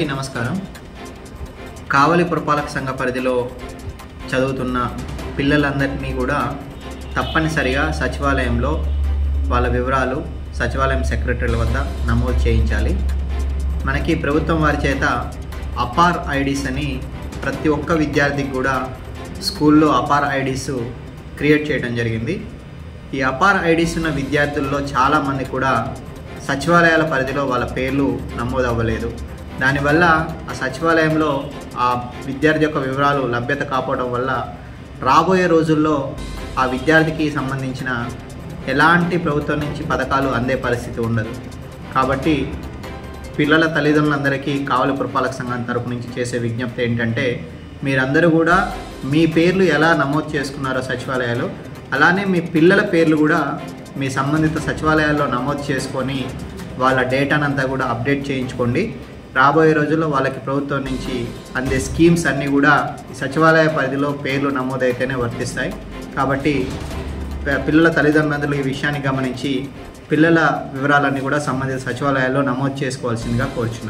అందరికీ నమస్కారం. కావలి పురపాలక సంఘ పరిధిలో చదువుతున్న పిల్లలందరినీ కూడా తప్పనిసరిగా సచివాలయంలో వాళ్ళ వివరాలు సచివాలయం సెక్రటరీల వద్ద నమోదు చేయించాలి. మనకి ప్రభుత్వం వారి చేత అపార్ ఐడీస్ అని ప్రతి ఒక్క విద్యార్థికి కూడా స్కూల్లో అపార్ ఐడీస్ క్రియేట్ చేయడం జరిగింది. ఈ అపార్ ఐడీస్ ఉన్న విద్యార్థుల్లో చాలామంది కూడా సచివాలయాల పరిధిలో వాళ్ళ పేర్లు నమోదు అవ్వలేదు. దానివల్ల ఆ సచివాలయంలో ఆ విద్యార్థి యొక్క వివరాలు లభ్యత కాకపోవడం వల్ల రాబోయే రోజుల్లో ఆ విద్యార్థికి సంబంధించిన ఎలాంటి ప్రభుత్వం నుంచి పథకాలు అందే పరిస్థితి ఉండదు. కాబట్టి పిల్లల తల్లిదండ్రులందరికీ కావలి పురపాలక సంఘం తరపు నుంచి చేసే విజ్ఞప్తి ఏంటంటే, మీరందరూ కూడా మీ పేర్లు ఎలా నమోదు చేసుకున్నారో సచివాలయాలు, అలానే మీ పిల్లల పేర్లు కూడా మీ సంబంధిత సచివాలయాల్లో నమోదు చేసుకొని వాళ్ళ డేటానంతా కూడా అప్డేట్ చేయించుకోండి. రాబోయే రోజుల్లో వాళ్ళకి ప్రభుత్వం నుంచి అందే స్కీమ్స్ అన్నీ కూడా సచివాలయ పరిధిలో పేర్లు నమోదైతేనే వర్తిస్తాయి. కాబట్టి పిల్లల తల్లిదండ్రులందరూ ఈ విషయాన్ని గమనించి పిల్లల వివరాలన్నీ కూడా సంబంధిత సచివాలయాల్లో నమోదు చేసుకోవాల్సిందిగా కోరుచున్నాం.